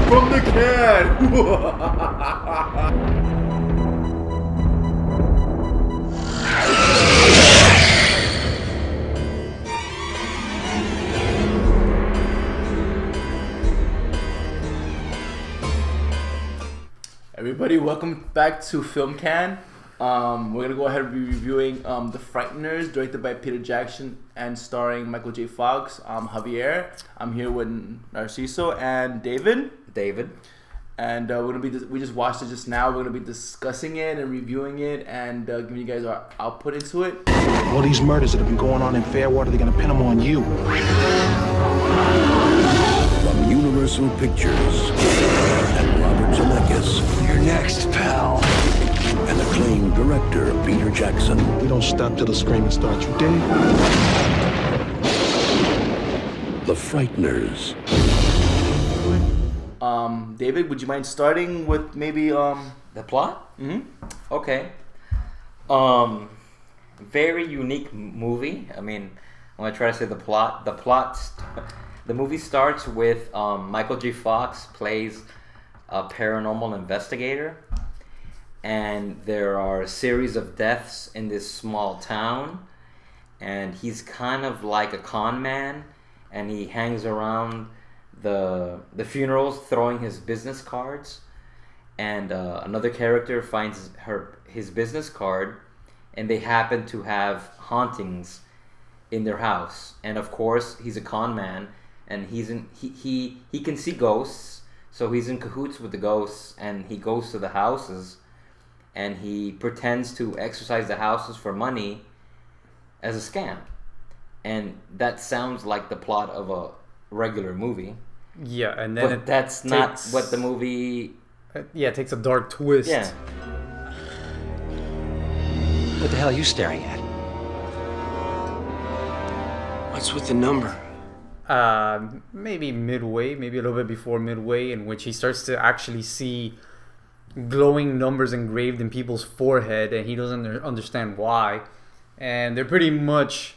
from the can. Everybody, welcome back to Filmcan. We're gonna go ahead and be reviewing The Frighteners, directed by Peter Jackson and starring Michael J. Fox. I'm Javier. I'm here with Narciso and David. And we just watched it just now. We're gonna be discussing it and reviewing it and giving you guys our output into it. All these murders that have been going on in Fairwater, they're gonna pin them on you. From Universal Pictures and Robert Zemeckis. You're next, pal. And acclaimed director Peter Jackson. We don't stop till the screaming starts, you dig? The Frighteners. David, would you mind starting with maybe the plot? Mm-hmm. Okay. Very unique movie. I mean, when I try to say the plot, the movie starts with Michael J. Fox plays a paranormal investigator, and there are a series of deaths in this small town, and he's kind of like a con man, and he hangs around the funerals throwing his business cards, and another character finds his business card, and they happen to have hauntings in their house. And of course he's a con man, and he can see ghosts, so he's in cahoots with the ghosts, and he goes to the houses and he pretends to exercise the houses for money as a scam. And that sounds like the plot of a regular movie. Yeah, and then but that's not what the movie... Yeah, it takes a dark twist. Yeah. What the hell are you staring at? What's with the number? Maybe midway, maybe a little bit before midway, in which he starts to actually see glowing numbers engraved in people's forehead, and he doesn't understand why. And they're pretty much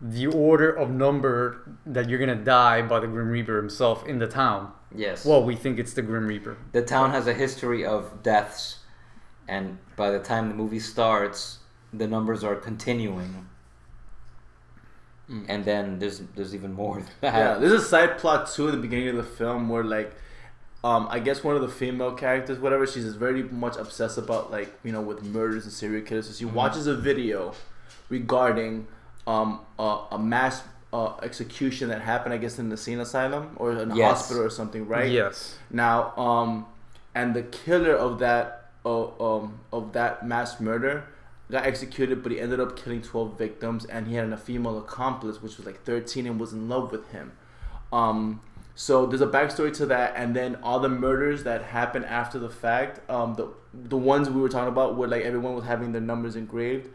the order of number that you're gonna die by the Grim Reaper himself in the town. Yes. Well, we think it's the Grim Reaper. The town has a history of deaths, and by the time the movie starts, the numbers are continuing. And then there's even more than that. Yeah, there's a side plot too in the beginning of the film where I guess one of the female characters, whatever, she's very much obsessed about with murders and serial killers. So she watches a video regarding a mass execution that happened, I guess, in the insane asylum or in a hospital or something, right? Yes. Now, and the killer of that mass murder got executed, but he ended up killing 12 victims, and he had a female accomplice, which was 13 and was in love with him. So there's a backstory to that, and then all the murders that happened after the fact, the ones we were talking about where everyone was having their numbers engraved,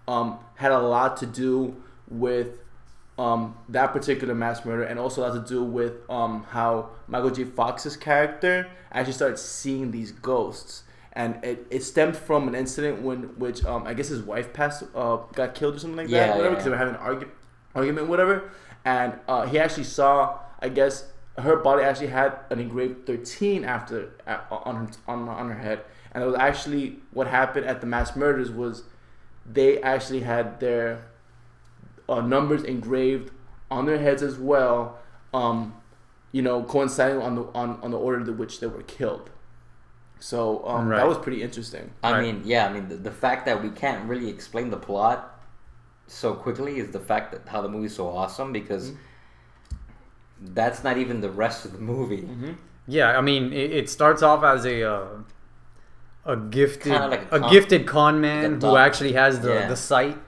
had a lot to do with that particular mass murder, and also a lot to do with how Michael J. Fox's character actually started seeing these ghosts. And it stemmed from an incident which I guess his wife got killed or something like that, whatever, because they were having an argument, whatever. And he actually saw, I guess, her body actually had an engraved 13 on her head, and it was actually what happened at the mass murders was they actually had their numbers engraved on their heads as well, coinciding on the order in which they were killed. So that was pretty interesting. I mean, the fact that we can't really explain the plot so quickly is the fact that how the movie's so awesome, because that's not even the rest of the movie. Mm-hmm. Yeah, I mean, it starts off as a gifted con man who actually has the sight,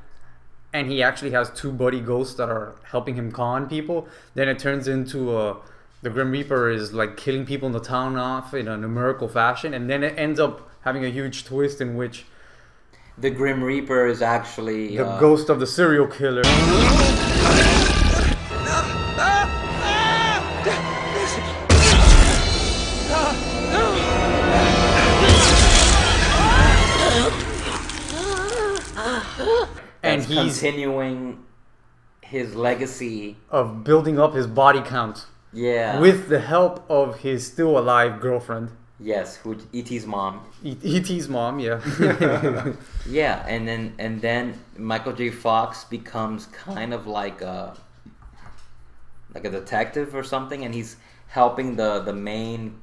and he actually has two buddy ghosts that are helping him con people. Then it turns into the Grim Reaper is killing people in the town off in a numerical fashion, and then it ends up having a huge twist in which the Grim Reaper is actually the ghost of the serial killer. And he's continuing his legacy of building up his body count. Yeah. with the help of his still alive girlfriend. Yes, who E.T.'s mom. E.T.'s mom, yeah. Yeah, and then Michael J. Fox becomes kind of like a detective or something, and he's helping the main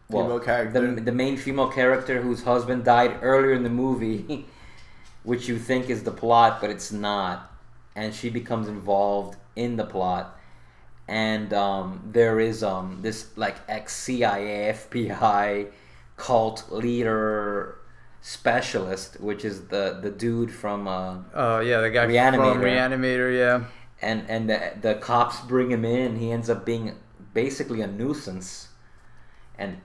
Female character. the main female character whose husband died earlier in the movie, which you think is the plot, but it's not, and she becomes involved in the plot. And there is this like ex-CIA, FBI cult leader specialist, which is the dude from the guy Reanimator. from Reanimator, yeah. And the cops bring him in. He ends up being basically a nuisance and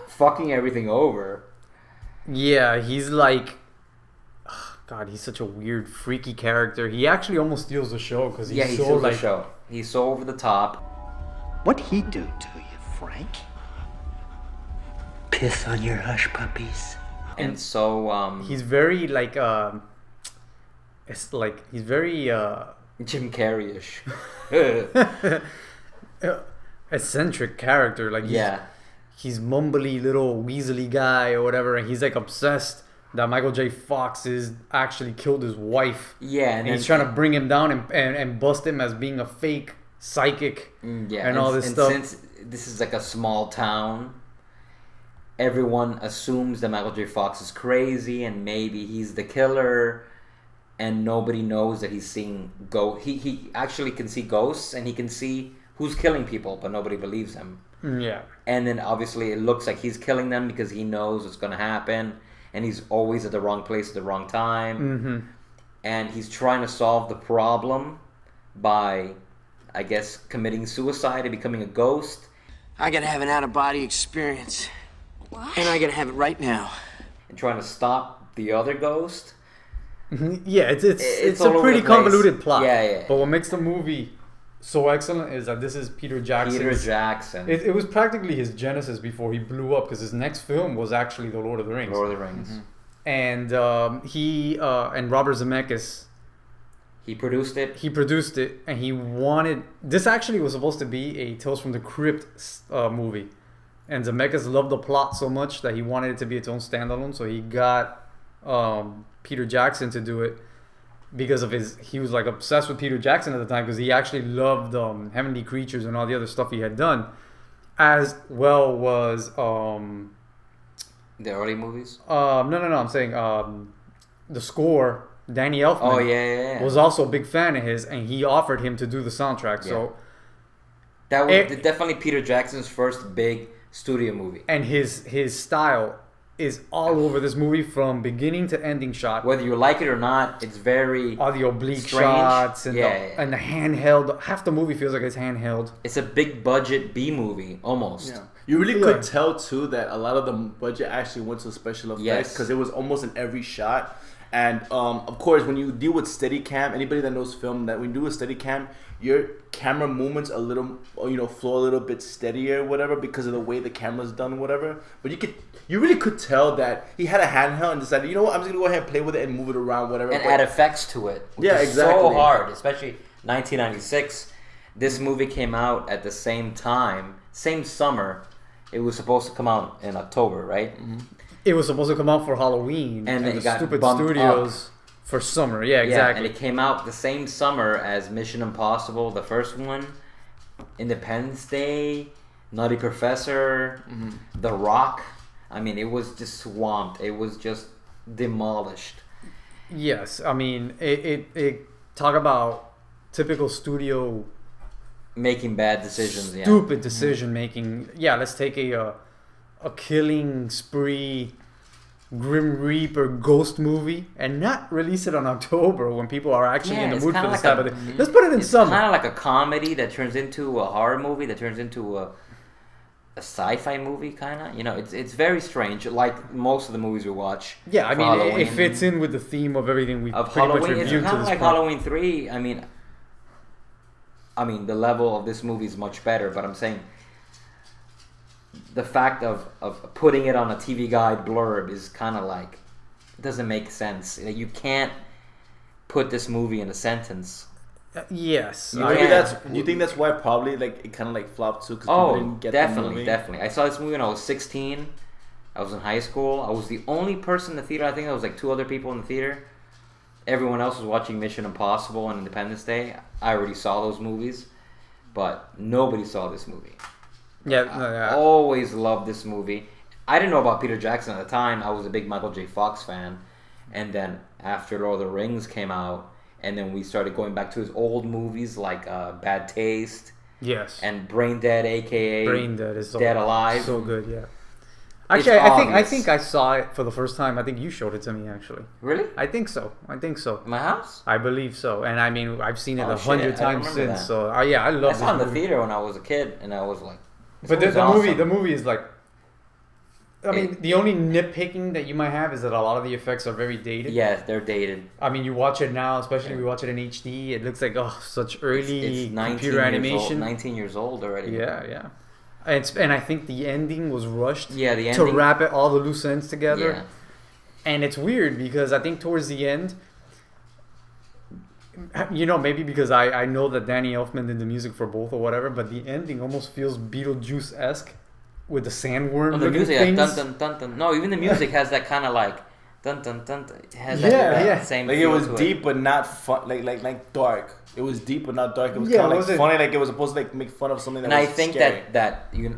fucking everything over. Yeah, he's like, God, he's such a weird, freaky character. He actually almost steals the show because he's He so steals like, the show. He's so over the top. What'd he do to you, Frank? Piss on your hush puppies? And so he's very like, it's like he's very Jim Carrey-ish. eccentric character. Like, he's mumbly little weaselly guy or whatever, and he's like obsessed that Michael J. Fox is actually killed his wife. Yeah, and he's trying to bring him down and bust him as being a fake psychic. And all this stuff. Since this is like a small town, everyone assumes that Michael J. Fox is crazy and maybe he's the killer, and nobody knows that he's seeing he actually can see ghosts, and he can see who's killing people, but nobody believes him. Yeah. And then obviously it looks like he's killing them because he knows what's going to happen, and he's always at the wrong place at the wrong time. Mm-hmm. And he's trying to solve the problem by, I guess, committing suicide and becoming a ghost. I gotta have an out-of-body experience. What? And I gotta have it right now. And trying to stop the other ghost. Yeah, it's all a over pretty the place. convoluted plot. Yeah. But what makes the movie so excellent is that this is Peter Jackson. It was practically his genesis before he blew up, because his next film was actually The Lord of the Rings. Mm-hmm. And he and Robert Zemeckis. He produced it, and he wanted... This actually was supposed to be a Tales from the Crypt movie. And Zemeckis loved the plot so much that he wanted it to be its own standalone. So he got Peter Jackson to do it because of he was like obsessed with Peter Jackson at the time, because he actually loved Heavenly Creatures and all the other stuff he had done, as well was the early movies. No, I'm saying the score. Danny Elfman was also a big fan of his, and he offered him to do the soundtrack. Yeah. So that was definitely Peter Jackson's first big studio movie, and his style is all over this movie from beginning to ending shot. Whether you like it or not, it's very all the oblique strange shots and and the handheld. Half the movie feels like it's handheld. It's a big budget B movie almost. Yeah. You really could tell too that a lot of the budget actually went to special effects, because it was almost in every shot. And of course, when you deal with Steadicam, anybody that knows film, that when you do a Steadicam, your camera movements flow a little bit steadier, whatever, because of the way the camera's done, whatever. But you really could tell that he had a handheld and decided, you know what, I'm just gonna go ahead and play with it and move it around, whatever. And add effects to it. Which is exactly. So hard, especially 1996. This movie came out at the same time, same summer. It was supposed to come out in October, right? Mm-hmm. It was supposed to come out for Halloween, and the got stupid bumped studios up for summer. Yeah, exactly. And it came out the same summer as Mission Impossible, the first one, Independence Day, Nutty Professor, The Rock. I mean, it was just swamped. It was just demolished. Yes, I mean, it talk about typical studio making bad decisions. Stupid decision making. Yeah, let's take a killing spree, Grim Reaper ghost movie and not release it on October when people are actually in the mood for this type of thing. Let's put it in summer. It's kind of like a comedy that turns into a horror movie that turns into a sci-fi movie, kind of. It's very strange, like most of the movies we watch. Yeah, I mean, Halloween. It fits in with the theme of everything we've pretty Halloween. much reviewed to this It's kind of like point. Halloween 3. I mean, the level of this movie is much better, but I'm saying the fact of putting it on a TV Guide blurb is kind of like, it doesn't make sense. You can't put this movie in a sentence. Yes. Maybe Yeah. that's. You think that's why probably like it kind of like flopped too because people didn't get the movie? Definitely. I saw this movie when I was 16. I was in high school. I was the only person in the theater. I think there was like 2 other people in the theater. Everyone else was watching Mission Impossible and Independence Day. I already saw those movies, but nobody saw this movie. Yeah. I always loved this movie. I didn't know about Peter Jackson at the time. I was a big Michael J. Fox fan. And then after Lord of the Rings came out, and then we started going back to his old movies like Bad Taste. Yes. And Brain Dead, a.k.a. Brain Dead is so, Dead Alive. So good, yeah. It's Actually, I obvious. think I saw it for the first time. I think you showed it to me, actually. Really? I think so. In my house? I believe so. And I mean, I've seen it Oh, 100 shit, I times remember since. that. So, yeah, I love I this saw it in the movie. theater when I was a kid, and I was like, this But movie's the awesome. movie is like, I mean, the only nitpicking that you might have is that a lot of the effects are very dated. Yeah, they're dated. I mean, you watch it now, especially if you watch it in HD, it looks like such early It's 19 computer years animation. Old, 19 years old already. Yeah. And I think the ending was rushed. Yeah, the to ending- wrap it all the loose ends together. Yeah. And it's weird because I think towards the end, maybe because I know that Danny Elfman did the music for both or whatever, but the ending almost feels Beetlejuice-esque with the sandworm Oh, the looking music, things. dun dun dun dun. No, even the music has that kind of like dun dun dun. Dun. It has Yeah, that yeah. same. Like it feel was to deep but not fun. Like dark. It was deep but not dark. It was Yeah, kind of was like it- funny. Like it was supposed to like make fun of something that And was I think scary.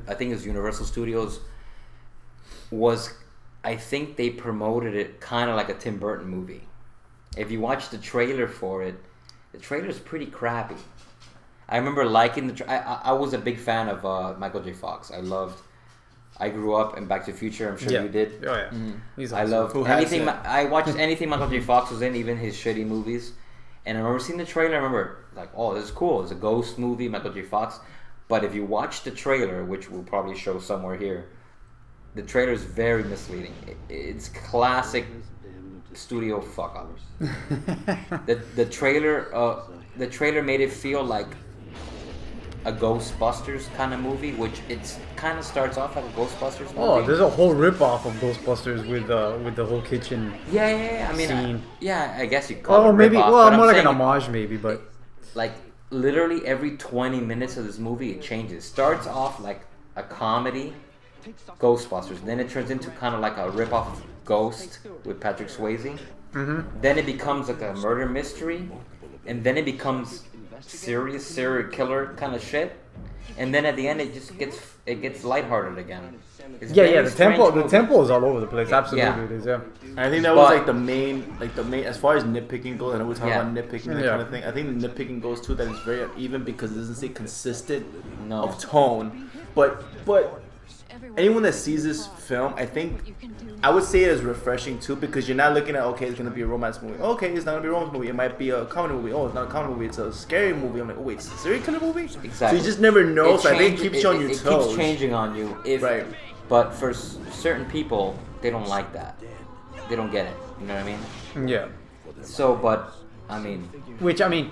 I think it was Universal Studios was. I think they promoted it kind of like a Tim Burton movie. If you watch the trailer for it, the trailer is pretty crappy. I remember liking the. I was a big fan of Michael J. Fox. I grew up in Back to the Future. I'm sure you did. Oh yeah. He's I awesome. loved Who hasn't? anything. I watched anything Michael J. Fox was in, even his shitty movies. And I remember seeing the trailer. I remember like, oh, this is cool. It's a ghost movie, Michael J. Fox. But if you watch the trailer, which we'll probably show somewhere here, the trailer is very misleading. It's classic studio fuck up. the trailer made it feel like a Ghostbusters kind of movie, which it's kind of starts off like a Ghostbusters movie. Oh, there's a whole rip-off of Ghostbusters with the whole kitchen. Yeah. I mean, scene. I guess you call it Oh, a maybe. rip-off, Well, but I'm more like an saying homage, maybe. But like literally every 20 minutes of this movie, it changes. Starts off like a comedy, Ghostbusters. Then it turns into kind of like a rip-off of Ghost with Patrick Swayze. Mm-hmm. Then it becomes like a murder mystery, and then it becomes serious serial killer kind of shit. And then at the end, it gets lighthearted again. It's yeah. very The strange tempo movie. is all over the place. Absolutely, Yeah. it is. Yeah. And I think that was But- like the main as far as nitpicking goes. I know we're talking Yeah. about nitpicking that Yeah. kind of thing. I think the nitpicking goes too that it's very uneven because it doesn't stay consistent No. of tone. But anyone that sees this film, I think I would say it is refreshing too because you're not looking at it's gonna be a romance movie. Okay, it's not gonna be a romance movie. It might be a comedy movie. Oh, it's not a comedy movie. It's a scary movie. I'm like, oh wait, it's a serial killer movie. Exactly. So you just never know. So I think it keeps you on your It toes. keeps changing on you. Right. But for certain people, they don't like that. They don't get it. You know what I mean? Yeah. So, but I mean, Which I mean,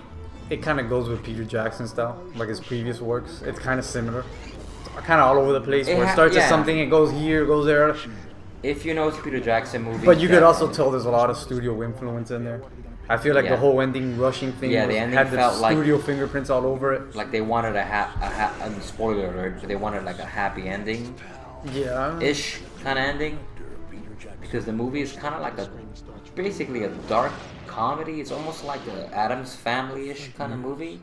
it kind of goes with Peter Jackson style, like his previous works. It's kind of similar, kind of all over the place. Where it starts as something, it goes here, goes there. if you know it's a Peter Jackson movie, But you could also definitely. tell there's a lot of studio influence in there. I feel like Yeah. the whole ending rushing thing Yeah, the ending had the felt like- studio fingerprints all over it. like they wanted and spoiler alert, they wanted like a happy ending Yeah. ish kind of ending because the movie is kind of like basically a dark comedy. It's almost like a Addams Family ish kind of movie.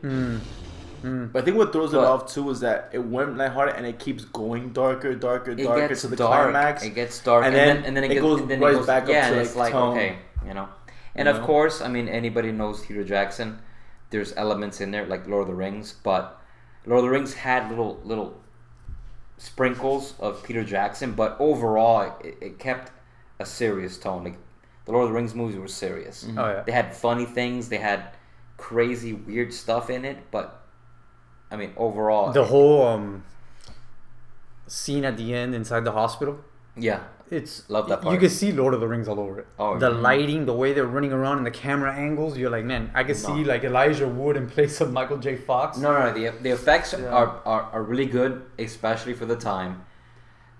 But I think what throws it But- off too is that it went lighthearted and it keeps going darker It to gets the dark. climax. It gets dark, and then it it goes right back up yeah, to and it's like tone. okay, you know. And You of know? course, I mean, anybody knows Peter Jackson. There's elements in there like Lord of the Rings, but Lord of the Rings had little sprinkles of Peter Jackson, but overall, it kept a serious tone. Like the Lord of the Rings movies were serious. Oh yeah. They had funny things. They had crazy, weird stuff in it, but I mean, overall, The whole scene at the end inside the hospital. yeah, It's Love that You part. can see Lord of the Rings all over it. Oh, the yeah. lighting, the way they're running around, and the camera angles. You're like, man, I can see like Elijah Wood in place of Michael J. Fox. No, the effects are really good, especially for the time.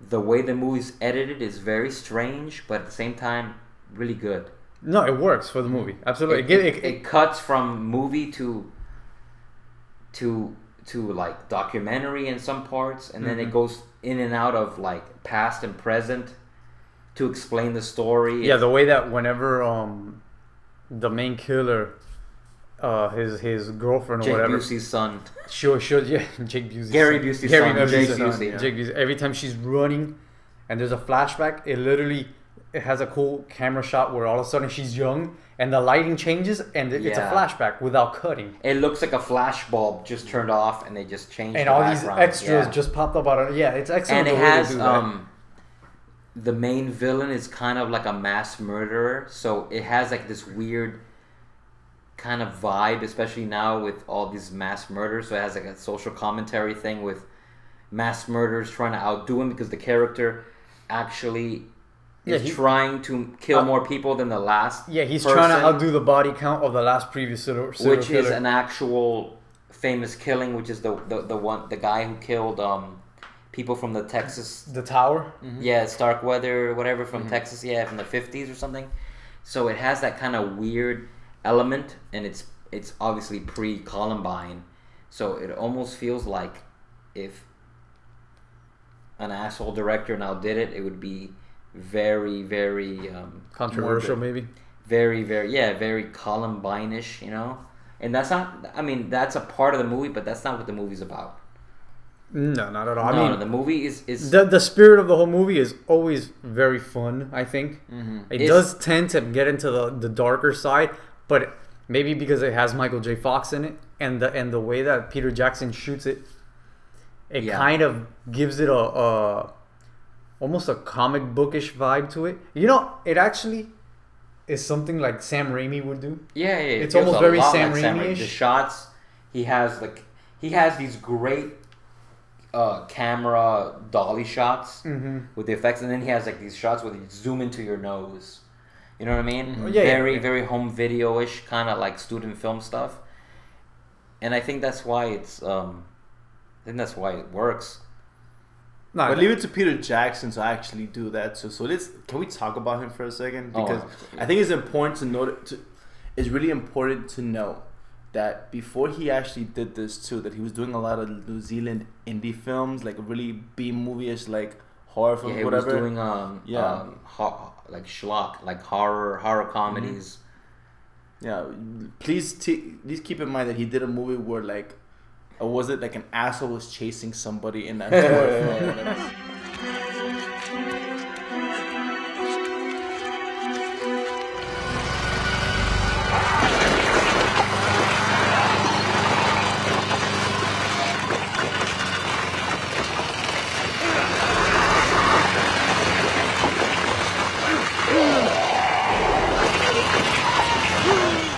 The way the movie's edited is very strange, but at the same time, really good. No, it works for the movie. Absolutely. It cuts from movie to to like documentary in some parts, and then it goes in and out of like past and present to explain the story. Yeah, the way that whenever the main killer, his girlfriend or Jake whatever, Busey's son. Sure, yeah, Jake Busey's Gary son. Busey's Gary son, Busey's Jake son. Busey, yeah. Jake Busey. Every time she's running, and there's a flashback, it has a cool camera shot where all of a sudden she's young, and the lighting changes, and it's a Yeah. flashback without cutting. It looks like a flash bulb just turned off, and they just changed. And the all background. these extras Yeah. just popped up out of it's excellent. And it the way they has do that. the main villain is kind of like a mass murderer, so it has like this weird kind of vibe, especially now with all these mass murders. So it has like a social commentary thing with mass murderers trying to outdo him because the character actually is trying to kill more people than the last. Yeah, he's person, trying to outdo the body count of the last previous serial which killer. is an actual famous killing, which is the guy who killed people from the Texas. The tower. Yeah, Starkweather, whatever, from Texas. Yeah, from the 50s or something. So it has that kind of weird element, and it's obviously pre-Columbine. So it almost feels like if an asshole director now did it, it would be very, very Controversial, morbid. maybe. Very, very Columbine-ish, you know? And that's not, I mean, that's a part of the movie, but that's not what the movie's about. No, not at all. No, I mean, the movie is the spirit of the whole movie is always very fun. I think it It's- does tend to get into the darker side, but maybe because it has Michael J. Fox in it, and the way that Peter Jackson shoots it, it Yeah. kind of gives it a almost a comic bookish vibe to it. You know, it actually is something like Sam Raimi would do. Yeah, It's it feels almost a very lot Sam like Raimi-ish. The shots he has these great camera dolly shots with the effects, and then he has like these shots where you zoom into your nose. You know what I mean? Yeah, very yeah. very home video-ish, kind of like student film stuff. And I think that's why it works. No, But leave it to Peter Jackson to actually do that. So can we talk about him for a second? Because I think it's important to note. It's really important to know that before he actually did this too, that he was doing a lot of New Zealand indie films, like really B movie-ish, like horror films, Yeah, he whatever. was doing like schlock, like horror comedies. Yeah, please keep in mind that he did a movie where like, or was it like an asshole was chasing somebody in that horror film?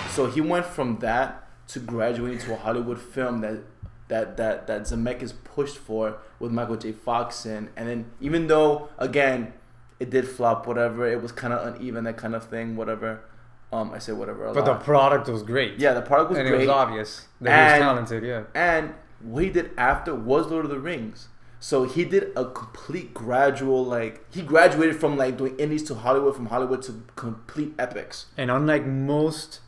So he went from that to graduating to a Hollywood film that Zemeckis pushed for with Michael J. Fox in, and then even though again it did flop, whatever, it was kind of uneven, that kind of thing, whatever. I say whatever a but the lot. product was great. Yeah, the product was and great. it was obvious that he was talented. Yeah. And what he did after was Lord of the Rings. So he did a complete gradual, like he graduated from like doing indies to Hollywood, from Hollywood to complete epics. And unlike most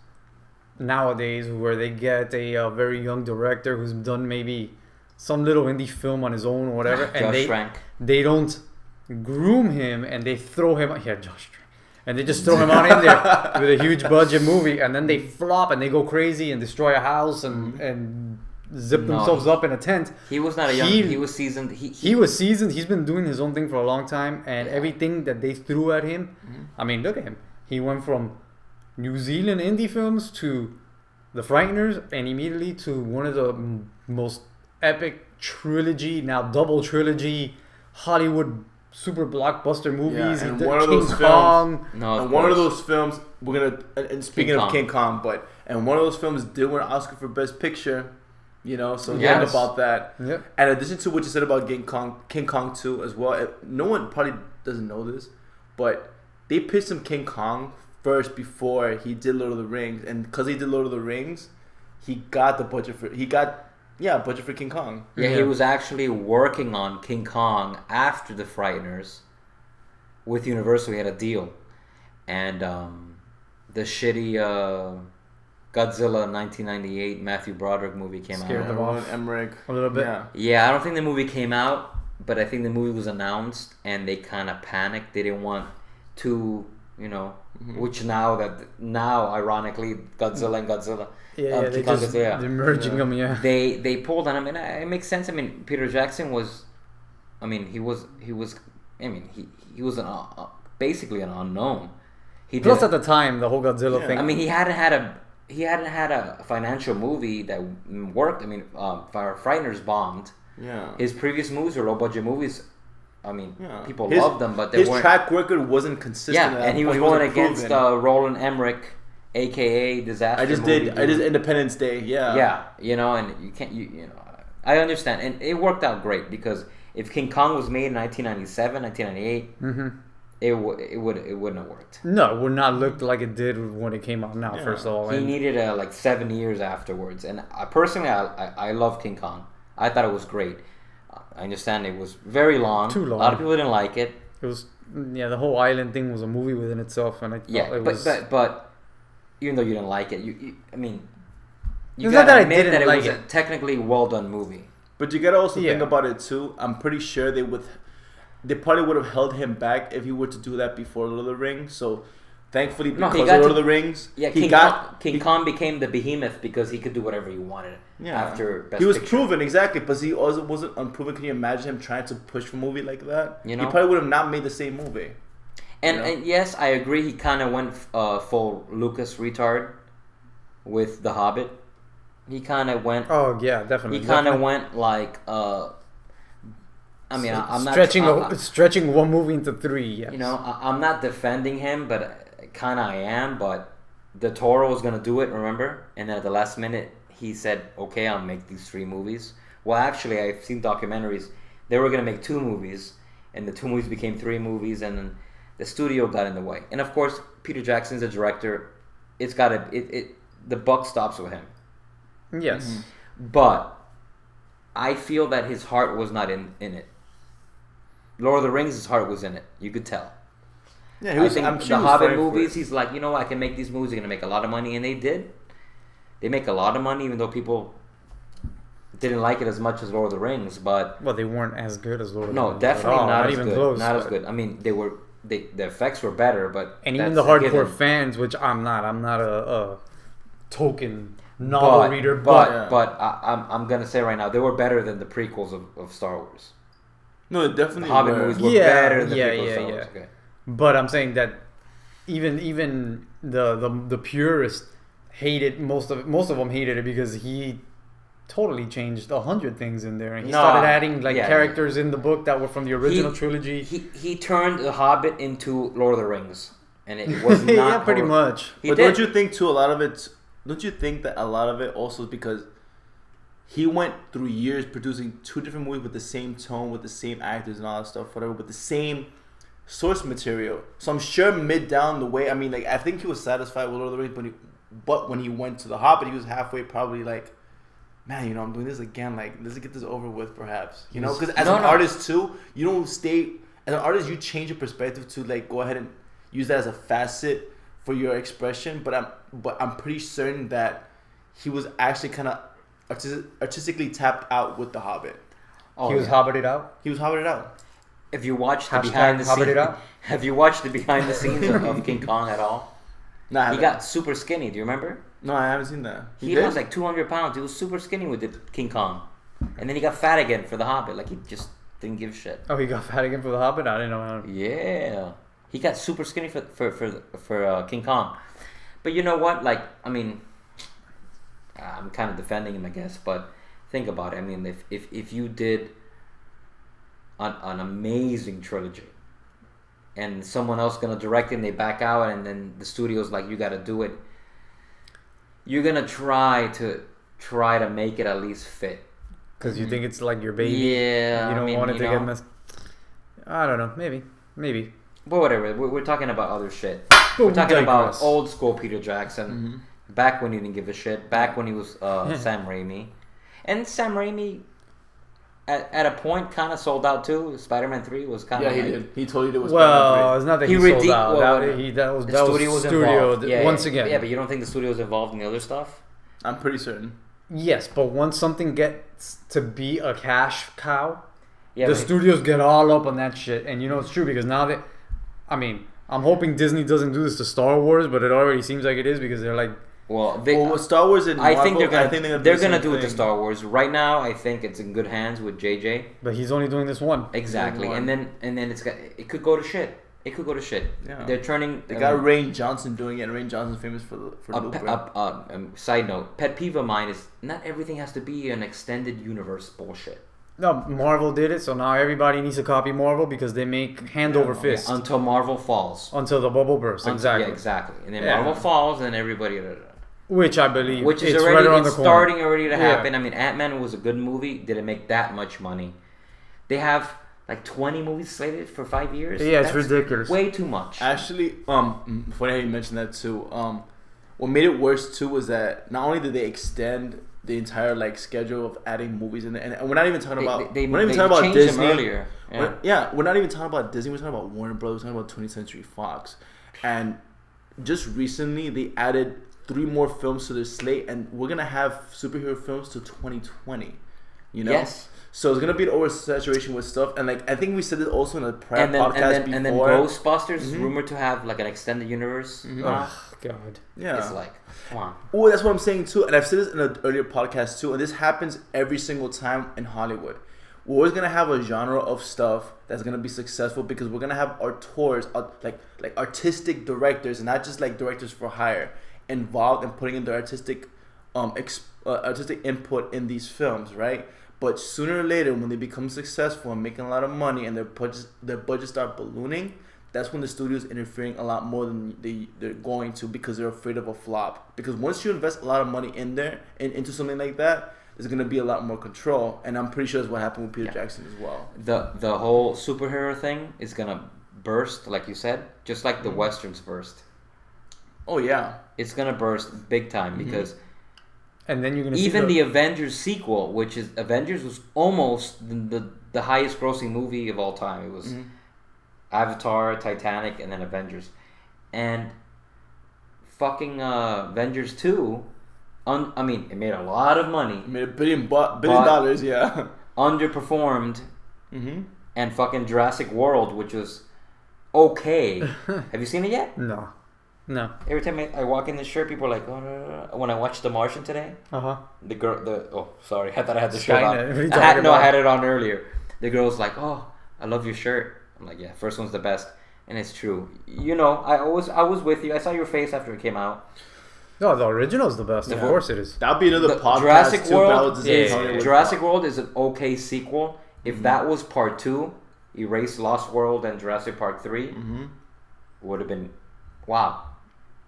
nowadays, where they get a very young director who's done maybe some little indie film on his own or whatever, and Josh Trank. they don't groom him and they throw him. Yeah, Josh Trank. And they just throw him on in there with a huge budget movie, and then they flop and they go crazy and destroy a house and zip themselves up in a tent. He was not a young. He was seasoned. He was seasoned. He's been doing his own thing for a long time, and everything that they threw at him, I mean, look at him. He went from New Zealand indie films to The Frighteners, and immediately to one of the most epic trilogy, now double trilogy, Hollywood super blockbuster movies. and He did one of those King Kong. films, No, of and one of course. those films, we're gonna. And speaking King of Kong. King Kong, and one of those films did win an Oscar for Best Picture. You know, so Yes. think about that. Yep. And in addition to what you said about King Kong 2 as well, no one probably doesn't know this, but they pitched him King Kong first before he did Lord of the Rings, and because he did Lord of the Rings, he got the budget for budget for King Kong. Yeah, he was actually working on King Kong after The Frighteners. With Universal, he had a deal, and the shitty Godzilla 1998 Matthew Broderick movie came Scared out. them off. Emmerich. A little bit. Yeah. Yeah, I don't think the movie came out, but I think the movie was announced and they kind of panicked. They didn't want to, which now ironically Godzilla and Godzilla. Yeah, they King Kong just Godzilla, they're merging them. Yeah. They pulled on him, and it makes sense. I mean, Peter Jackson was, he was basically an unknown. Plus, at the time, the whole Godzilla thing. I mean, he hadn't had a financial movie that worked. I mean, Frighteners bombed. Yeah. His previous movies were low budget movies. I mean, people His- loved them, but they his weren't. track record wasn't consistent. Yeah, at that and he was point. going wasn't against proven. Roland Emmerich, aka Disaster. I just movie did dude. Independence Day. Yeah. Yeah, and you can't. I understand, and it worked out great because if King Kong was made in 1997, 1998, it wouldn't have worked. No, it would not look like it did when it came out now. Yeah. First of all, He and needed like 7 years afterwards, and I love King Kong. I thought it was great. I understand it was very long. Too long. A lot of people didn't like it. it was the whole island thing was a movie within itself, and I thought Yeah, it was. but even though you didn't like it, you It's not that gotta I admit didn't that it like was a it. technically well done movie. But you gotta also think Yeah. about it too. I'm pretty sure they probably would have held him back if he were to do that before Lord of the Rings. So thankfully, No, because he of got Lord to- of the Rings, Yeah, he King Kong became the behemoth because he could do whatever he wanted after Best he was Picture. proven exactly, but he also wasn't unproven. Can you imagine him trying to push for a movie like that? You know? He probably would have not made the same movie. And yes, I agree. He kind of went full Lucas retard with The Hobbit. He kind of went. Oh yeah, definitely. He kind of definitely. went like. I'm not stretching one movie into three. Yes. I'm not defending him, but kind of I am. But the Toro was gonna do it, remember? And then at the last minute, he said, "Okay, I'll make these 3 movies." Well, actually, I've seen documentaries. They were gonna make 2 movies, and the 2 movies became 3 movies, and then the studio got in the way. And of course, Peter Jackson's a director. The buck stops with him. Yes. But I feel that his heart was not in it. Lord of the Rings, his heart was in it. You could tell. Yeah, I think I'm the sure he was Hobbit fighting for movies, it. he's like, I can make these movies. They're gonna make a lot of money, and they did. They make a lot of money, even though people didn't like it as much as Lord of the Rings. But Well, they weren't as good as Lord of the no, Rings definitely at all. not as even good. close. Not as but- good. I mean, the effects were better, but And even that's the a hardcore given. fans, which I'm not a token novel reader, but I'm gonna say right now, they were better than the prequels of Star Wars. No, it definitely The Hobbit were. movies were Yeah, better than the yeah, prequels of yeah, Star yeah. Wars. Okay. but I'm saying that even the purists hated most of them hated it because he totally changed 100 things in there, and he No, started adding yeah, characters in the book that were from the original trilogy. He turned The Hobbit into Lord of the Rings, and it was not yeah, pretty horrible. much. He But did. don't you think too? Don't you think that a lot of it also is because he went through years producing 2 different movies with the same tone, with the same actors and all that stuff, whatever, with the same source material. So I'm sure mid down the way, I think he was satisfied with Lord of the Rings, but when he went to The Hobbit, he was halfway probably like, man, I'm doing this again. Like, let's get this over with, perhaps. Because as an artist too, you don't stay. As an artist, you change your perspective to like go ahead and use that as a facet for your expression. But I'm pretty certain that he was actually kind of artistically tapped out with The Hobbit. Oh, He was yeah. hobbited out. He was hobbited out. If you watched the Hashtag behind the Hobbit it scenes, out. have you watched the behind the scenes of King Kong at all? No, I He haven't. got super skinny. Do you remember? No, I haven't seen that. He did? was like 200 pounds. He was super skinny with the King Kong, and then he got fat again for The Hobbit. Like he just didn't give a shit. Oh, he got fat again for the Hobbit. I didn't know. Yeah, he got super skinny for King Kong. But you know what? Like, I mean, I'm kind of defending him, I guess. But think about it. I mean, if you did an amazing trilogy, and someone else gonna direct it, and they back out, and then the studio's like, you got to do it. You're gonna try to make it at least fit. Because you think it's like your baby. Yeah, You don't I mean, want it you to know. get messed. I don't know. Maybe. But whatever, we're talking about other shit. But We're we talking about digress. old school Peter Jackson, back when he didn't give a shit, back when he was Sam Raimi. And Sam Raimi, at a point kind of sold out too. Spider-Man 3 was kind Yeah, of he did. He told you there was. Well, it's not that he sold redeemed- out. well, That was the that studio was was studio involved. Yeah, once yeah, again. Yeah, but you don't think the studio was involved in the other stuff? I'm pretty certain. Yes, but once something gets to be a cash cow, Yeah, the but- studios get all up on that shit, and you know it's true because now that, I mean, I'm hoping Disney doesn't do this to Star Wars, but it already seems like it is because they're like, Well, with Star Wars and I Marvel, think they're gonna the same do it to thing. Star Wars. Right now, I think it's in good hands with JJ. but he's only doing this one. Exactly, One. and then it could go to shit. It could go to shit. Yeah. They're turning. They got Rain Johnson doing it, and Rain Johnson's famous for Looper. Side note: pet peeve of mine is not everything has to be an extended universe bullshit. No, Marvel did it, so now everybody needs to copy Marvel because they make hand over fist Until Marvel falls. until the bubble bursts. Exactly. Yeah, exactly. And then Yeah. Marvel falls, and everybody. Which I believe, Which is it's already right around the it's corner. starting already to Yeah. happen. I mean, Ant-Man was a good movie. Didn't make that much money. They have like 20 movies slated for 5 years. Yeah, it's That's ridiculous. Way too much. Actually, funny how you mentioned that too. What made it worse too was that not only did they extend the entire like schedule of adding movies in there, and we're not even talking about They we're not even talking about changed Disney. them earlier. Yeah. We're not even talking about Disney. We're talking about Warner Brothers. We're talking about 20th Century Fox, and just recently they added 3 more films to their slate, and we're gonna have superhero films to 2020. You know. Yes. So it's gonna be an oversaturation with stuff, and like I think we said it also in a prior podcast before. And then Ghostbusters is rumored to have like an extended universe. Oh, God. Yeah. It's like, come on. Oh, that's what I'm saying too, and I've said this in an earlier podcast too, and this happens every single time in Hollywood. We're always gonna have a genre of stuff that's gonna be successful because we're gonna have auteurs, like artistic directors, and not just like directors for hire, involved in putting in their artistic input in these films, right? But sooner or later, when they become successful and making a lot of money, and their budgets start ballooning, that's when the studio's interfering a lot more than they're going to because they're afraid of a flop. Because once you invest a lot of money in there and into something like that, there's gonna be a lot more control, and I'm pretty sure that's what happened with Peter Jackson as well. The whole superhero thing is gonna burst, like you said, just like the westerns burst. Oh yeah, It's gonna burst big time because And then you're gonna even see the Avengers sequel, which is Avengers, was almost the highest grossing movie of all time. It was Avatar, Titanic, and then Avengers, and fucking Avengers 2. I mean, it made a lot of money. it made $1 billion dollars. Yeah. Underperformed, and fucking Jurassic World, which was okay. Have you seen it yet? No. Every time I walk in this shirt, people are like, oh, no. When I watched The Martian today, the girl, sorry, I thought I had the shirt on. Skynet, what are you I talking about? had it on earlier. The girl's like, oh, I love your shirt. I'm like, yeah, first one's the best, and it's true. You know, I was with you. I saw your face after it came out. No, the original's the best. Of course it is. That'll be another The podcast Jurassic too. World, but I was just saying Hollywood Jurassic plot. World is an okay sequel. If that was part 2, erase Lost World and Jurassic Park 3, would have been wow.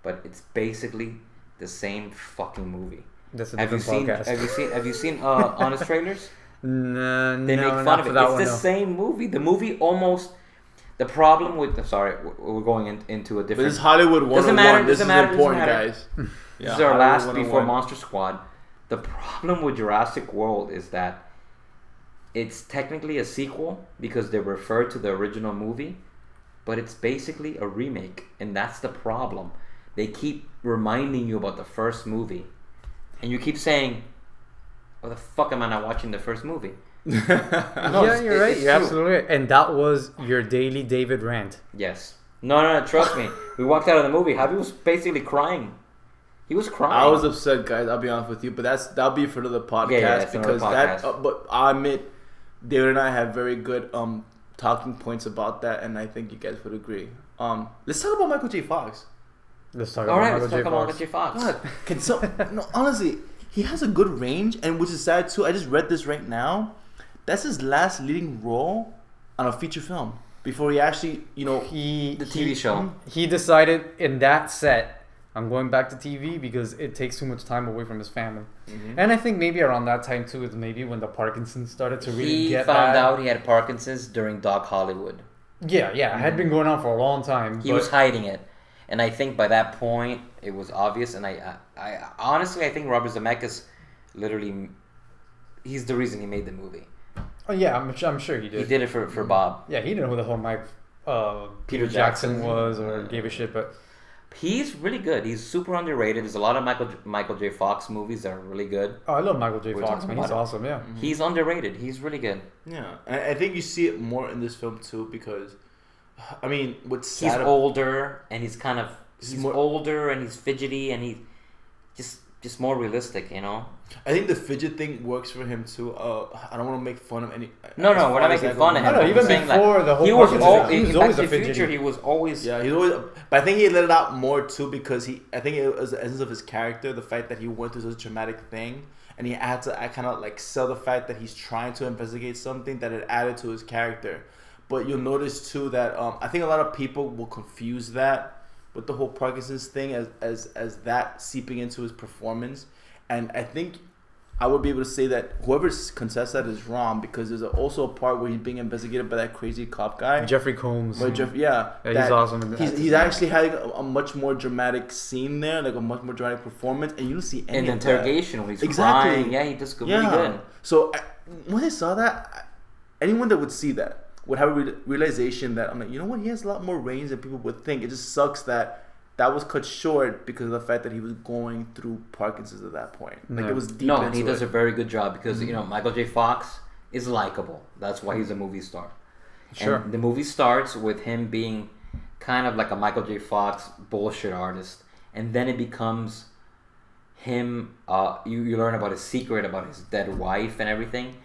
But it's basically the same fucking movie. That's a Have you different seen? podcast. Have you seen Honest Trailers? No, They make fun of it. It's the same movie. The movie almost. The problem with sorry, we're going into a But different. this is Hollywood 101. Doesn't matter, This doesn't is matter, important, doesn't guys. This is our Hollywood last 101. before Monster Squad. The problem with Jurassic World is that it's technically a sequel because they refer to the original movie, but it's basically a remake, and that's the problem. They keep reminding you about the first movie, and you keep saying, "What the fuck am I not watching the first movie?" No, Yeah, you're right. it's You're true. absolutely right. And that was your daily David rant. Yes. No, trust me. We walked out of the movie. Javi was basically crying. He was crying. I was upset, guys. I'll be honest with you, but that'll be for another podcast it's another because that. podcast. But I admit, David and I have very good talking points about that, and I think you guys would agree. Let's talk about Michael J. Fox. Let's talk All about right, Michael let's J. talk about Fox. Michael J. Fox. God, can some no? Honestly, he has a good range, and which is sad too. I just read this right now. That's his last leading role on a feature film before he actually, The TV show. He decided in that set, I'm going back to TV because it takes too much time away from his family. And I think maybe around that time too is maybe when the Parkinson's started to really He get found bad. out he had Parkinson's during Doc Hollywood. Yeah, it had been going on for a long time. He but was hiding it, and I think by that point it was obvious. And I honestly, I think Robert Zemeckis, literally, he's the reason he made the movie. Oh yeah, I'm sure he did. He did it for Bob. Yeah, he didn't know who the hell Mike Peter Jackson Jackson was or gave a shit, but He's really good. He's super underrated. There's a lot of Michael J. Fox movies that are really good. I love Michael J. We're Fox, talking man. He's about it. awesome, yeah. He's underrated. He's really good. Yeah, and I think you see it more in this film too because, I mean, what's sad He's older and he's kind of more- older and he's fidgety and he's just more realistic, you know. I think the fidget thing works for him too. I don't want to make fun of any. No, as we're far not as making I fun go. of him. No, I'm even saying, before the whole he was Parkinson's, he was in always Back a to the fidgety. Future. He was always Yeah, he's always. But I think he let it out more too because I think it was the essence of his character, the fact that he went through such a traumatic thing, and he had to. I kind of like sell the fact that he's trying to investigate something that it added to his character. But you'll notice too that I think a lot of people will confuse that with the whole Parkinson's thing as that seeping into his performance, and I think I would be able to say that whoever contests that is wrong because there's also a part where he's being investigated by that crazy cop guy. Jeffrey Combs. Where Yeah, he's awesome in that. He's actually having a much more dramatic scene there, like a much more dramatic performance, and you don't see any in the of interrogation when he's Exactly. crying. Yeah, he does really good. So when I saw that, anyone that would see that would have a realization that I'm like, you know what, he has a lot more range than people would think. It just sucks that was cut short because of the fact that he was going through Parkinson's at that point. Like it was deep No, into he does it. a very good job because you know Michael J. Fox is likable. That's why he's a movie star. Sure. And the movie starts with him being kind of like a Michael J. Fox bullshit artist, and then it becomes him. You learn about his secret about his dead wife and everything,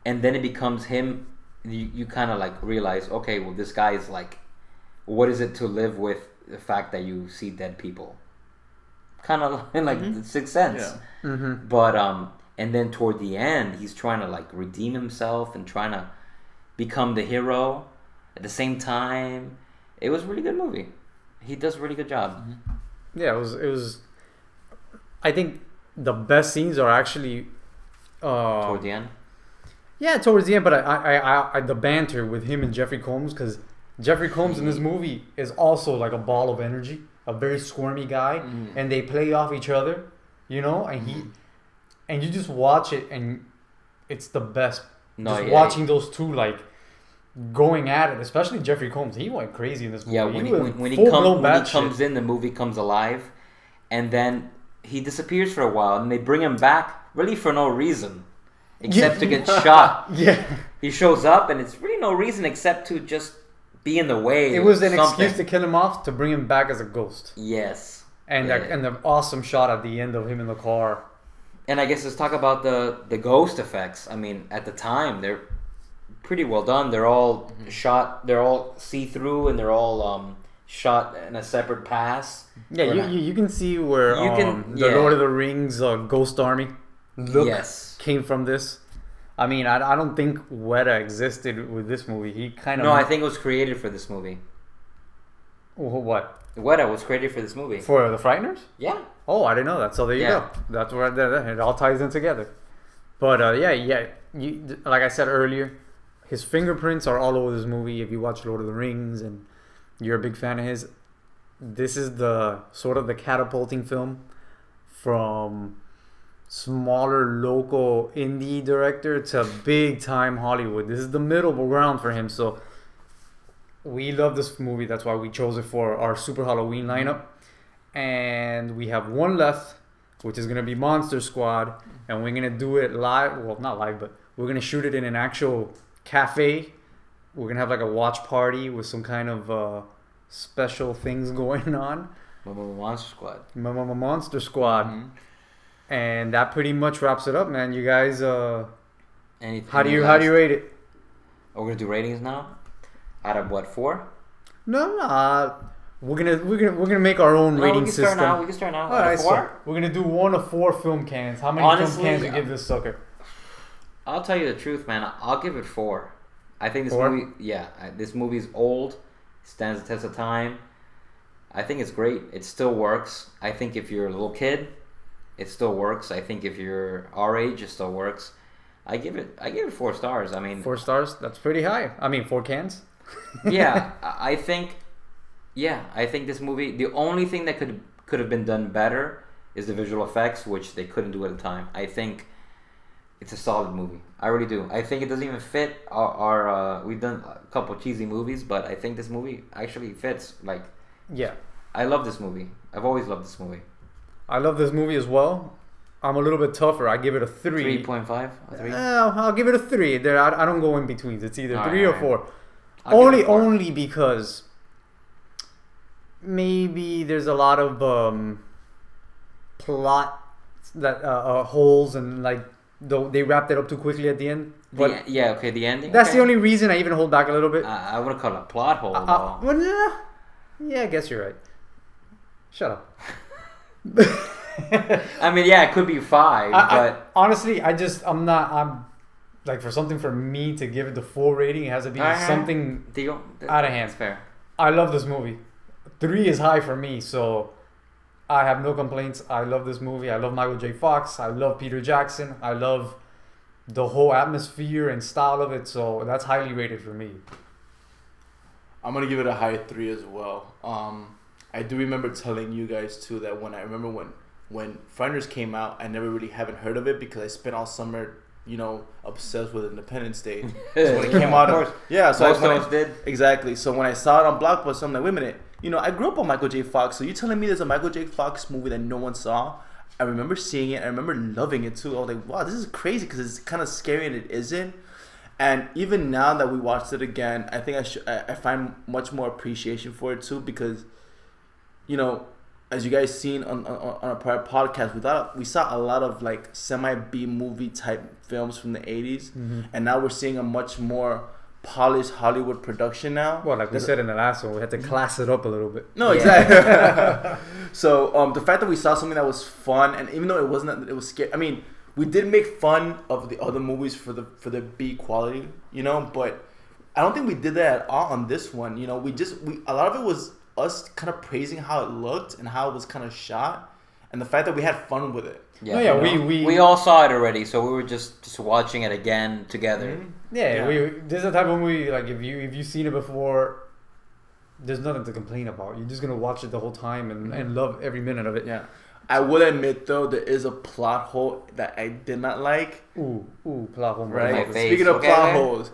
and then it becomes him. You kind of like realize, okay, well, this guy is like, what is it to live with the fact that you see dead people? Kind of like the Sixth Sense. Yeah. But and then toward the end, he's trying to like redeem himself and trying to become the hero at the same time. It was a really good movie. He does a really good job. Yeah, it was. I think the best scenes are actually Toward the end. Yeah, towards the end, but I the banter with him and Jeffrey Combs, because Jeffrey Combs in this movie is also like a ball of energy, a very squirmy guy, and they play off each other, you know, and you just watch it and it's the best. Watching those two like going at it, especially Jeffrey Combs, he went crazy in this movie. Yeah, when he comes in, the movie comes alive, and then he disappears for a while, and they bring him back really for no reason. Except to get shot. Yeah. He shows up and it's really no reason except to just be in the way. It was an something. excuse to kill him off to bring him back as a ghost. Yes. And the awesome shot at the end of him in the car. And I guess let's talk about the ghost effects. I mean, at the time they're pretty well done. They're all shot. They're all see-through and they're all shot in a separate pass. Yeah, you can see where the Lord of the Rings Ghost Army look came from this. I mean, I don't think Weta existed with this movie. He kind of... No, I think it was created for this movie. What? Weta was created for this movie. For the Frighteners? Yeah. Oh, I didn't know that. So there you go. That's where it all ties in together. But you, like I said earlier, his fingerprints are all over this movie. If you watch Lord of the Rings and you're a big fan of his, this is the sort of the catapulting film from smaller local indie director to big time Hollywood. This is the middle ground for him. So we love this movie. That's why we chose it for our Super Halloween lineup. And we have one left, which is going to be Monster Squad. And we're going to do it live. Well, not live, but we're going to shoot it in an actual cafe. We're going to have like a watch party with some kind of special things going on. Monster Squad. Monster Squad. And that pretty much wraps it up, man. You guys, how do you rate it? We're gonna do ratings now. Out of what, 4? No. We're gonna make our own rating system. We can start now. All right, 4. so we're gonna do 1 of 4 film cans. How many Honestly, film cans you give this sucker? I'll tell you the truth, man. I'll give it 4. I think this 4? movie. Yeah, this movie is old. Stands the test of time. I think it's great. It still works. I think if you're a little kid, it still works. I think if you're our age, it still works. I give it 4 stars. I mean, 4 stars? That's pretty high. I mean, 4 cans. yeah, I think this movie. The only thing that could have been done better is the visual effects, which they couldn't do at the time. I think it's a solid movie. I really do. I think it doesn't even fit our we've done a couple cheesy movies, but I think this movie actually fits. Like, Yeah. I love this movie. I've always loved this movie. I love this movie as well. I'm a little bit tougher. I give it a 3. 3.5? 3? I'll give it a 3. There, I don't go in betweens. It's either 3 or 4. I'll give it a 4. Only because maybe there's a lot of plot that holes and like they wrapped it up too quickly at the end. But The ending. that's okay. the only reason I even hold back a little bit. I wouldn't call it a plot hole. though. Well, yeah, I guess you're right. Shut up. I mean, yeah, it could be 5, but honestly, I'm like, for something for me to give it the full rating, it has to be something out of hand. That's fair. I love this movie. 3 is high for me, so I have no complaints. I love this movie. I love Michael J. Fox. I love Peter Jackson. I love the whole atmosphere and style of it, so that's highly rated for me. I'm gonna give it a high 3 as well. I do remember telling you guys too that when Frighteners came out, I never really haven't heard of it because I spent all summer, obsessed with Independence Day. So when it came out, Of course. yeah. So Most of us did. Exactly. So when I saw it on Blockbuster, I'm like, wait a minute. I grew up on Michael J. Fox. So you telling me there's a Michael J. Fox movie that no one saw? I remember seeing it. I remember loving it too. I was like, wow, this is crazy because it's kind of scary and it isn't. And even now that we watched it again, I think I find much more appreciation for it too because, as you guys seen on a prior podcast, we saw a lot of like semi B movie type films from the 80s, and now we're seeing a much more polished Hollywood production now. Well, like we said in the last one, we had to class it up a little bit. No, exactly. So the fact that we saw something that was fun, and even though it was scary. I mean, we did make fun of the other movies for the B quality, but I don't think we did that at all on this one. We a lot of it was us kind of praising how it looked and how it was kind of shot, and the fact that we had fun with it. Yeah, we all saw it already, so we were just watching it again together. Mm-hmm. Yeah. This is the type of movie like if you've seen it before, there's nothing to complain about. You're just gonna watch it the whole time and love every minute of it. Yeah. I will admit though, there is a plot hole that I did not like. Ooh, plot hole. Right. My face. Speaking of Okay, plot man. holes,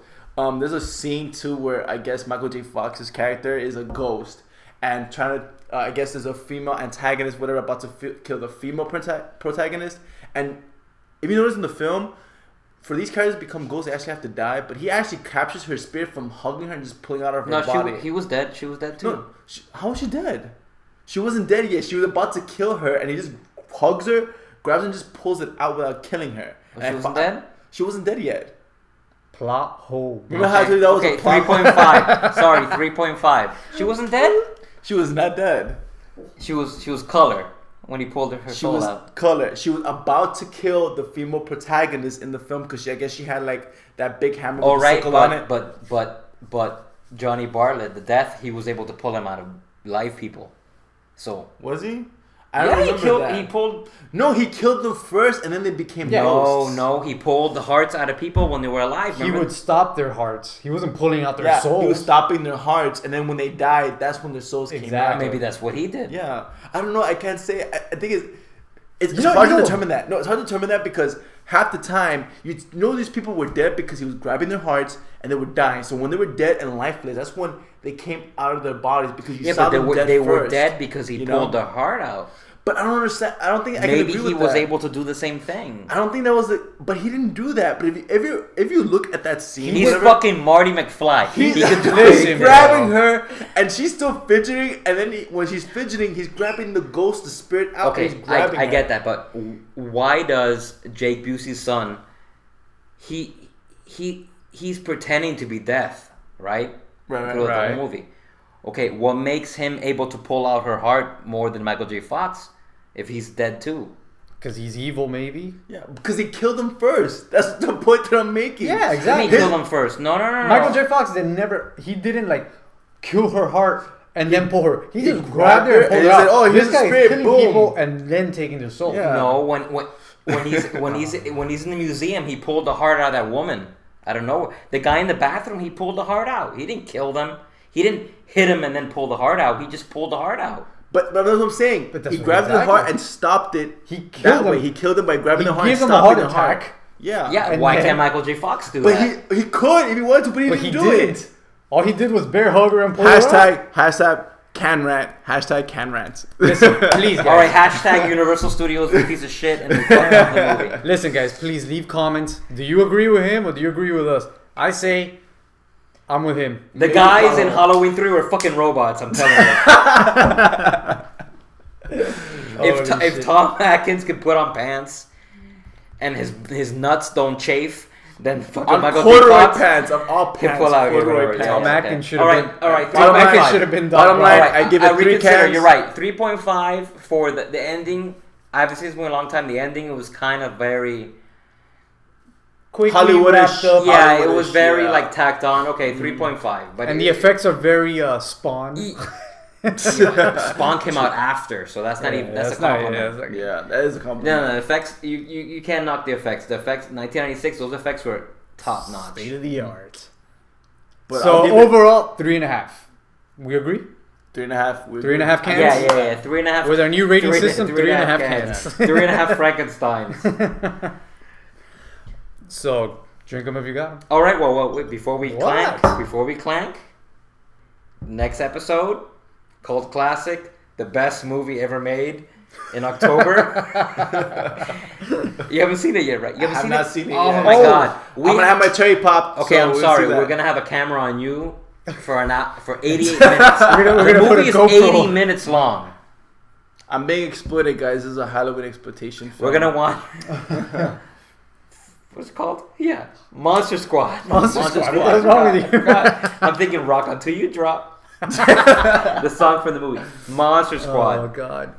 there's a scene too where I guess Michael J. Fox's character is a ghost and trying to. I guess there's a female antagonist, whatever, about to kill the female protagonist. And if you notice in the film, for these characters to become ghosts, they actually have to die. But he actually captures her spirit from hugging her and just pulling out of her body. He was dead. She was dead too. No, how was she dead? She wasn't dead yet. She was about to kill her, and he just hugs her, grabs her, and just pulls it out without killing her. She wasn't dead? She wasn't dead yet. Plot hole. Remember how I told you that was a plot hole? 3.5. Sorry, 3.5. She wasn't dead? She was not dead. She was color when he pulled her She soul was out. color. She was about to kill the female protagonist in the film because I guess she had like that big hammer with Oh a right, sickle on it. but Johnny Bartlett, the death, he was able to pull him out of live people. So Was he? I don't yeah, remember that. he pulled. No, he killed them first, and then they became ghosts. No, he pulled the hearts out of people when they were alive. He Remember? would stop their hearts. He wasn't pulling out their Yeah, souls. he was stopping their hearts, and then when they died, that's when their souls came Exactly. out. Maybe that's what he did. Yeah, I don't know. I can't say. I think it's You know- hard you to know- determine that. No, it's hard to determine that because half the time you know these people were dead because he was grabbing their hearts and they were dying. So when they were dead and lifeless, that's when they came out of their bodies because you saw but them dead they first. were dead because he you pulled know? their heart out. But I don't understand. I don't think I can Maybe agree he with was that. able to do the same thing. I don't think that was but he didn't do that. But if you look at that scene, He's whatever, fucking Marty McFly. He could do Listen, it. grabbing her, and she's still fidgeting. And then when she's fidgeting, he's grabbing the ghost, the spirit out. and Okay, he's grabbing I her. get that, but why does Jake Busey's son? He's pretending to be death, right? Right. Throughout the whole movie. Okay, what makes him able to pull out her heart more than Michael J. Fox if he's dead too? Because he's evil, maybe. Yeah, because he killed him first. That's the point that I'm making. Yeah, Let exactly. me kill him first. No. Michael J. Fox didn't like kill her heart and then pull her. He just grabbed her and pulled and her he out. said, "Oh, here's this the guy spirit, is killing boom." people and then taking their soul. Yeah. No, when he's in the museum, he pulled the heart out of that woman. I don't know. The guy in the bathroom, he pulled the heart out. He didn't kill them. He didn't hit him and then pull the heart out. He just pulled the heart out. But that's what I'm saying. But that's He what grabbed the exactly. heart and stopped it. He killed that way. him. He killed him by grabbing He the heart and gives him a stopping heart the heart. attack. Yeah. Yeah, And why then- can't Michael J. Fox do But that? he could if he wanted to, but he But didn't he do did. it. All he did was bear hug her and pull her up. Hashtag can rant. Hashtag can rant. Listen, please, guys. All right, hashtag Universal Studios is a piece of shit and we fucked up the movie. Listen, guys, please leave comments. Do you agree with him or do you agree with us? I say I'm with him. The guys in Halloween 3 were fucking robots, I'm telling you. If Tom Atkins could put on pants and his nuts don't chafe, then fucking On Michael J. corduroy Fox pants of all can pants. pull out your corduroy whatever. pants. Tom Yeah, Atkins okay. should have been. All right, Tom 3.5. Atkins should have been done. Bottom line, All right, I give it 3 reconsider. cans. You're right. 3.5 for the ending. I haven't seen this movie in a long time. The ending was kind of very... Quickly Hollywoodish. wrapped up. Yeah, it was Hollywoodish, very yeah. like tacked on. Okay, 3.5. But And the effects are very Spawn. Spawn came out after, so that's not even... That's a compliment. Yeah, that is a compliment. No, the effects... You can't knock the effects. The effects... 1996, those effects were top notch. State of the art. But I'll So give it overall, 3.5. We agree? 3.5. 3.5 cans? Yeah. 3.5... With our new rating three- system, 3.5 cans. 3.5 Frankensteins. So, drink them if you got them. All right. Well, wait, before we What? clank, next episode, cult classic, the best movie ever made in October. You haven't seen it yet, right? You I have haven't not seen it Oh yet. my god. I'm gonna have my cherry pop. Okay, so I'm we'll sorry. see that. We're gonna have a camera on you for 88 minutes. We're The gonna put movie a is GoPro. 80 minutes long. I'm being exploited, guys. This is a Halloween exploitation film. We're gonna watch. What's it called? Yeah, Monster Squad. Monster Squad. What is wrong with you? I'm thinking Rock Until You Drop. The song from the movie Monster Oh, Squad. God.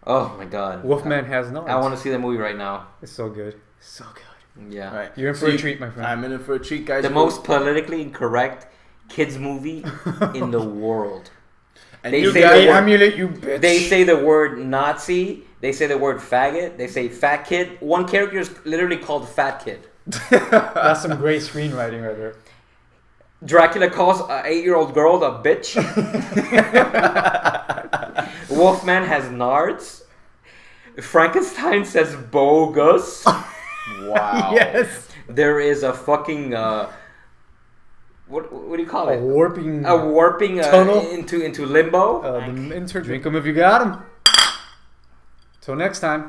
Oh my god. Wolfman has not. I want to see the movie right now. It's so good. So good. Yeah. All right. You're in for a treat, my friend. I'm in for a treat, guys. The most politically incorrect kids movie in the world. And They you say guys, the word- Emulate you, bitch. They say the word Nazi. They say the word faggot. They say fat kid. One character is literally called Fat Kid. That's some great screenwriting right there. Dracula calls an 8-year-old girl a bitch. Wolfman has nards. Frankenstein says bogus. wow. Yes. There is a fucking what do you call A it? warping. A warping tunnel? into limbo. Drink them if you got them. Till next time.